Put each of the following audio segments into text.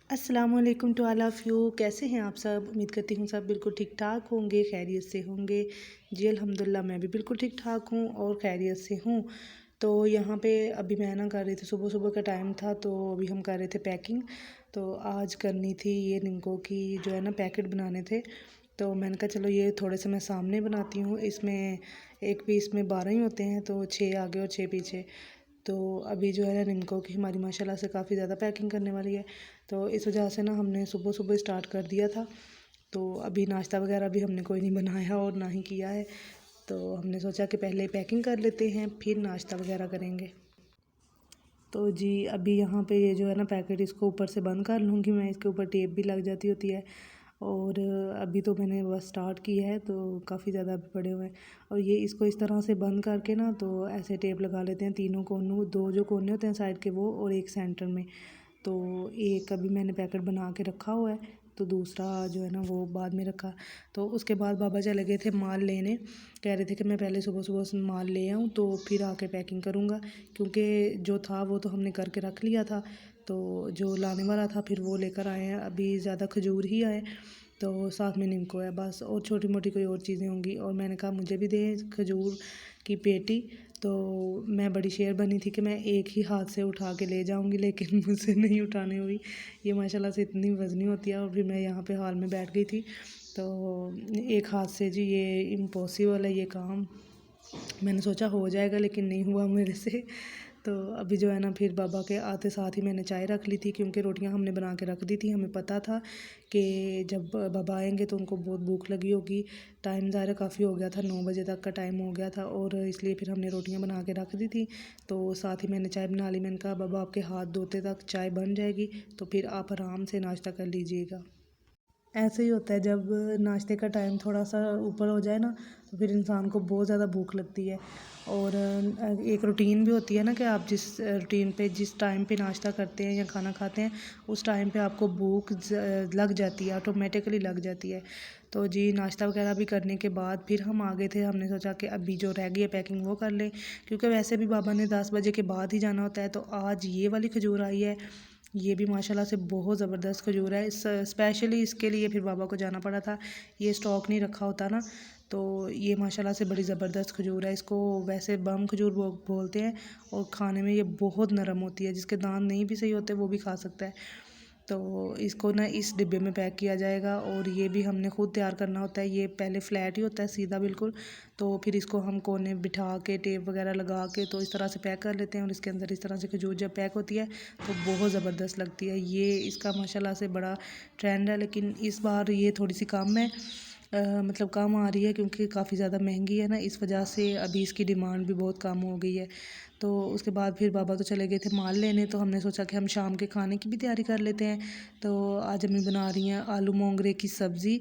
अस्सलामुअलैकुम to all of you. कैसे हैं आप सब? उम्मीद करती हूँ सब बिल्कुल ठीक ठाक होंगे, खैरियत से होंगे। जी अल्हम्दुलिल्लाह मैं भी बिल्कुल ठीक ठाक हूँ और खैरियत से हूँ। तो यहाँ पे अभी मैं ना कर रही थी, सुबह सुबह का टाइम था तो अभी हम कर रहे थे पैकिंग। तो आज करनी थी ये निम्को की जो है ना पैकेट बनाने थे। तो मैंने कहा चलो ये थोड़े से मैं सामने बनाती हूँ। इसमें एक पीस में 12 ही होते हैं तो 6 आगे और 6 पीछे। तो अभी जो है ना निम्को की हमारी माशाल्लाह से काफ़ी ज़्यादा पैकिंग करने वाली है। तो इस वजह से ना हमने सुबह सुबह स्टार्ट कर दिया था। तो अभी नाश्ता वगैरह भी हमने कोई नहीं बनाया और ना ही किया है। तो हमने सोचा कि पहले पैकिंग कर लेते हैं फिर नाश्ता वगैरह करेंगे। तो जी अभी यहाँ पे ये जो है ना पैकेट इसको ऊपर से बंद कर लूँगी मैं, इसके ऊपर टेप भी लग जाती होती है। और अभी तो मैंने बस स्टार्ट की है तो काफ़ी ज़्यादा अभी पड़े हुए हैं। और ये इसको इस तरह से बंद करके ना तो ऐसे टेप लगा लेते हैं तीनों कोनों, दो जो कोने होते हैं साइड के वो और एक सेंटर में। तो एक अभी मैंने पैकेट बना के रखा हुआ है तो दूसरा जो है ना वो बाद में रखा। तो उसके बाद बाबा चले गए थे माल लेने, कह रहे थे कि मैं पहले सुबह सुबह से माल ले आऊँ तो फिर आके पैकिंग करूँगा, क्योंकि जो था वो तो हमने करके रख लिया था। तो जो लाने वाला था फिर वो लेकर आए हैं। अभी ज़्यादा खजूर ही आए तो साथ में निम्को है बस, और छोटी मोटी कोई और चीज़ें होंगी। और मैंने कहा मुझे भी दें खजूर की पेटी। तो मैं बड़ी शेर बनी थी कि मैं एक ही हाथ से उठा के ले जाऊंगी, लेकिन मुझसे नहीं उठाने हुई। ये माशाल्लाह से इतनी वज़नी होती है। और फिर मैं यहाँ पे हॉल में बैठ गई थी तो एक हाथ से जी ये इम्पॉसिबल है ये काम। मैंने सोचा हो जाएगा लेकिन नहीं हुआ मेरे से। तो अभी जो है ना फिर बाबा के आते साथ ही मैंने चाय रख ली थी, क्योंकि रोटियां हमने बना के रख दी थी। हमें पता था कि जब बाबा आएंगे तो उनको बहुत भूख लगी होगी। टाइम ज़ाहिर काफ़ी हो गया था, 9 बजे तक का टाइम हो गया था और इसलिए फिर हमने रोटियां बना के रख दी थी। तो साथ ही मैंने चाय बना ली। मैंने कहा बाबा आपके हाथ धोते तक चाय बन जाएगी तो फिर आप आराम से नाश्ता कर लीजिएगा। ऐसे ही होता है जब नाश्ते का टाइम थोड़ा सा ऊपर हो जाए ना तो फिर इंसान को बहुत ज़्यादा भूख लगती है। और एक रूटीन भी होती है ना कि आप जिस रूटीन पे जिस टाइम पे नाश्ता करते हैं या खाना खाते हैं उस टाइम पे आपको भूख लग जाती है, ऑटोमेटिकली लग जाती है। तो जी नाश्ता वगैरह भी करने के बाद फिर हम आ गए थे। हमने सोचा कि अभी जो रह गई है पैकिंग वो कर लें, क्योंकि वैसे भी बाबा ने 10 बजे के बाद ही जाना होता है। तो आज ये वाली खजूर आई है, ये भी माशाल्लाह से बहुत ज़बरदस्त खजूर है। इस स्पेशली इसके लिए फिर बाबा को जाना पड़ा था, ये स्टॉक नहीं रखा होता ना। तो ये माशाल्लाह से बड़ी ज़बरदस्त खजूर है। इसको वैसे बम खजूर बोलते हैं और खाने में ये बहुत नरम होती है, जिसके दांत नहीं भी सही होते वो भी खा सकता है। तो इसको ना इस डिब्बे में पैक किया जाएगा और ये भी हमने खुद तैयार करना होता है। ये पहले फ्लैट ही होता है सीधा बिल्कुल, तो फिर इसको हम कोने बिठा के टेप वगैरह लगा के तो इस तरह से पैक कर लेते हैं। और इसके अंदर इस तरह से खजूर जब पैक होती है तो बहुत ज़बरदस्त लगती है। ये इसका माशाल्लाह से बड़ा ट्रेंड है, लेकिन इस बार ये थोड़ी सी कम है, मतलब कम आ रही है क्योंकि काफ़ी ज़्यादा महंगी है ना, इस वजह से अभी इसकी डिमांड भी बहुत कम हो गई है। तो उसके बाद फिर बाबा तो चले गए थे माल लेने, तो हमने सोचा कि हम शाम के खाने की भी तैयारी कर लेते हैं। तो आज अम्मी बना रही हैं आलू मोंगरे की सब्ज़ी।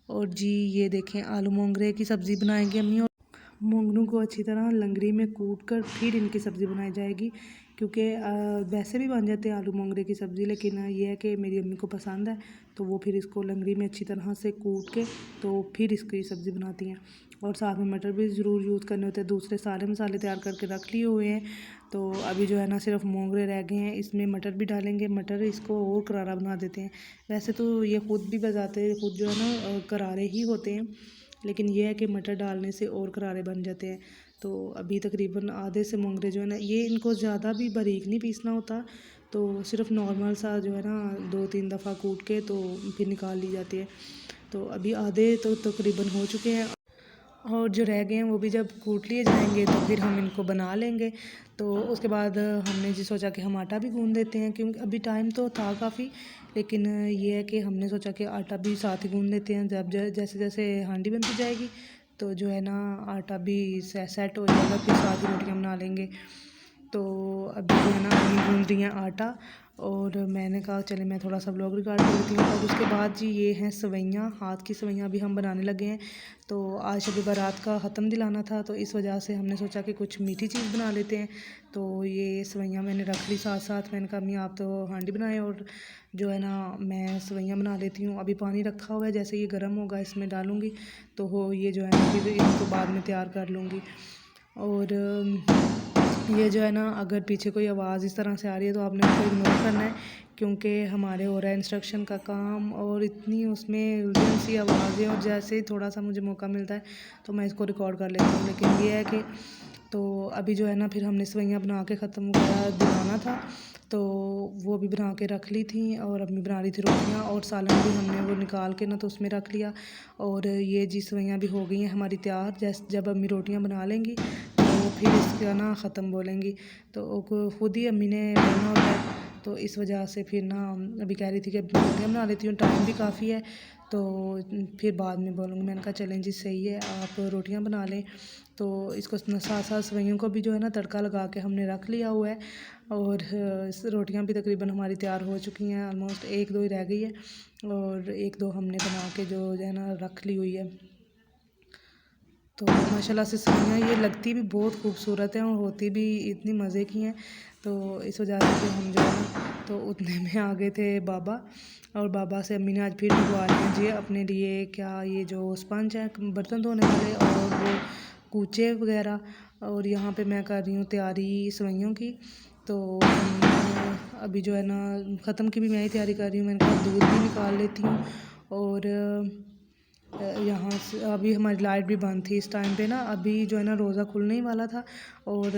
और जी ये देखें आलू मोंगरे की सब्ज़ी बनाएंगी अम्मी। और मूंगनों को अच्छी तरह लंगड़ी में कूट कर फिर इनकी सब्ज़ी बनाई जाएगी, क्योंकि वैसे भी बन जाते हैं आलू मोंगरे की सब्ज़ी, लेकिन ये है कि मेरी अम्मी को पसंद है तो वो फिर इसको लंगड़ी में अच्छी तरह से कूट के तो फिर इसकी सब्ज़ी बनाती हैं। और साथ में मटर भी ज़रूर यूज़ करने होते हैं। दूसरे सारे मसाले तैयार करके रख लिए हुए हैं। तो अभी जो है ना सिर्फ मोंगरे रह गए हैं, इसमें मटर भी डालेंगे। मटर इसको और करारा बना देते हैं। वैसे तो ये खुद भी बजाते खुद जो है ना करारे ही होते हैं, लेकिन ये है कि मटर डालने से और करारे बन जाते हैं। तो अभी तकरीबन आधे से मोंगरे जो है ना, ये इनको ज़्यादा भी बारीक नहीं पीसना होता, तो सिर्फ नॉर्मल सा जो है ना 2-3 दफ़ा कूट के तो फिर निकाल ली जाती है। तो अभी आधे तो तकरीबन हो चुके हैं और जो रह गए हैं वो भी जब कूट लिए जाएंगे तो फिर हम इनको बना लेंगे। तो उसके बाद हमने जी सोचा कि हम आटा भी गूँध देते हैं, क्योंकि अभी टाइम तो था काफ़ी, लेकिन ये है कि हमने सोचा कि आटा भी साथ ही गूँध देते हैं। जब जैसे जैसे हांडी बनती जाएगी तो जो है ना आटा भी सेट हो जाएगा, फिर साथ ही रोटियाँ बना लेंगे। तो अभी जो है ना अम्मी गूँध रही हैं आटा और मैंने कहा चले मैं थोड़ा सा व्लॉग रिकॉर्ड कर लेती हूँ। और उसके बाद जी ये हैं सवैयाँ, हाथ की सवैयाँ भी हम बनाने लगे हैं। तो आज शब बारात का ख़त्म दिलाना था तो इस वजह से हमने सोचा कि कुछ मीठी चीज़ बना लेते हैं। तो ये सवैयाँ मैंने रख ली साथ साथ। मैंने कहा अम्मी आप तो हांडी बनाएं और जो है ना मैं सवैयाँ बना लेती हूँ। अभी पानी रखा हुआ है, जैसे ये गर्म होगा इसमें डालूँगी तो ये जो है ना फिर इसको बाद में तैयार कर लूँगी। और ये जो है ना, अगर पीछे कोई आवाज़ इस तरह से आ रही है तो आपने उसको इग्नोर करना है, क्योंकि हमारे हो रहा है इंस्ट्रक्शन का काम और इतनी उसमें उलझन सी आवाज़ें, और जैसे ही थोड़ा सा मुझे मौका मिलता है तो मैं इसको रिकॉर्ड कर लेती हूँ। लेकिन ये है कि तो अभी जो है ना, फिर हमने सेवइयाँ बना के ख़त्म करा, दिलाना था तो वो भी बना के रख ली थी, और अम्मी बना रही थी रोटियाँ, और सालन भी हमने वो निकाल के ना तो उसमें रख लिया। और ये जी सेवइयाँ भी हो गई हैं हमारी तैयार। जब अम्मी रोटियाँ बना लेंगी तो फिर इसका ना ख़त्म बोलेंगी, तो खुद ही अम्मी ने बोलना होता है, तो इस वजह से फिर ना अभी कह रही थी कि रोटियाँ बना लेती हूँ, टाइम भी काफ़ी है, तो फिर बाद में बोलूँगी। मैंने कहा चलें जी, सही है, आप रोटियाँ बना लें। तो इसको साथ साथ सेवइयों को भी जो है ना तड़का लगा के हमने रख लिया हुआ है, और रोटियाँ भी तकरीबन हमारी तैयार हो चुकी हैं, ऑलमोस्ट एक दो ही रह गई है, और एक दो हमने बना के जो है ना रख ली हुई है। तो माशाल्लाह से सेवइयाँ ये लगती भी बहुत खूबसूरत हैं और होती भी इतनी मज़े की हैं। तो इस वजह से फिर हम जो है ना तो उतने में आ गए थे बाबा, और बाबा से अम्मी ने आज फिर मंगवा लिए जी अपने लिए, क्या ये जो स्पंज है बर्तन धोने वाले, और वो कूचे वगैरह। और यहाँ पे मैं कर रही हूँ तैयारी सेवइयों की। तो अभी जो है ना ख़त्म की भी मैं ही तैयारी कर रही हूँ। मैंने कहा दूध भी निकाल लेती हूँ, और यहाँ से अभी हमारी लाइट भी बंद थी इस टाइम पे ना, अभी जो है ना रोज़ा खुलने ही वाला था और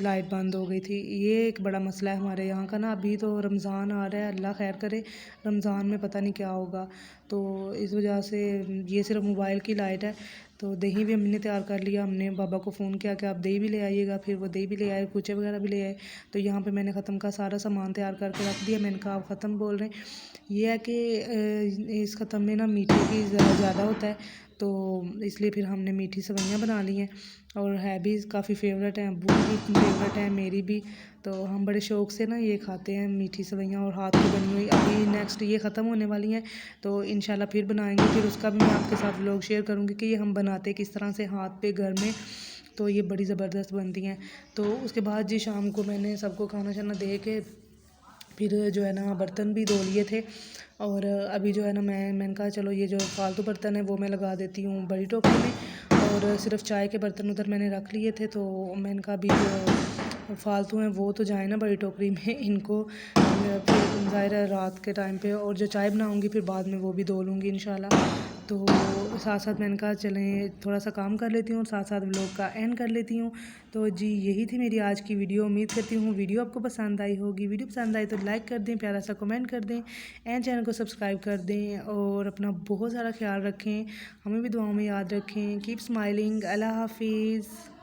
लाइट बंद हो गई थी। ये एक बड़ा मसला है हमारे यहाँ का ना। अभी तो रमज़ान आ रहा है, अल्लाह खैर करे, रमज़ान में पता नहीं क्या होगा। तो इस वजह से ये सिर्फ मोबाइल की लाइट है। तो दही भी अम्मी ने तैयार कर लिया। हमने बाबा को फ़ोन किया कि आप दही भी ले आइएगा, फिर वो दही भी ले आए, कुचे वगैरह भी ले आए। तो यहाँ पे मैंने ख़त्म का सारा सामान तैयार करके रख दिया। मैंने कहा आप ख़त्म बोल रहे हैं, ये है कि इस ख़त्म में ना मीठे की ज़्यादा होता है, तो इसलिए फिर हमने मीठी सेवइयाँ बना ली हैं, और है भी काफ़ी फेवरेट हैं, अब्बू की भी फेवरेट है, मेरी भी। तो हम बड़े शौक़ से ना ये खाते हैं मीठी सेवइयाँ, और हाथ की बनी हुई। अभी नेक्स्ट ये ख़त्म होने वाली हैं, तो इंशाल्लाह फिर बनाएंगे, फिर उसका भी मैं आपके साथ व्लॉग शेयर करूँगी कि ये हम बनाते किस तरह से हाथ पे घर में। तो ये बड़ी ज़बरदस्त बनती हैं। तो उसके बाद जी शाम को मैंने सबको खाना शाना दे के फिर जो है ना बर्तन भी धो लिए थे, और अभी जो है ना मैंने कहा चलो ये जो फालतू बर्तन है वो मैं लगा देती हूँ बड़ी टोकरी में, और सिर्फ चाय के बर्तन उधर मैंने रख लिए थे। तो मैंने कहा अभी जो फालतू हैं वो तो जाए ना बड़ी टोकरी में, इनको फिर ज़ाहिर है रात के टाइम पे, और जो चाय बनाऊँगी फिर बाद में वो भी धो लूँगी इंशाल्लाह। तो साथ साथ मैंने कहा चलें थोड़ा सा काम कर लेती हूँ और साथ साथ व्लॉग का एंड कर लेती हूँ। तो जी यही थी मेरी आज की वीडियो। उम्मीद करती हूँ वीडियो आपको पसंद आई होगी। वीडियो पसंद आई तो लाइक कर दें, प्यारा सा कमेंट कर दें, एंड चैनल को सब्सक्राइब कर दें, और अपना बहुत सारा ख्याल रखें, हमें भी दुआओं में याद रखें। Keep smiling. अल्लाह हाफिज़।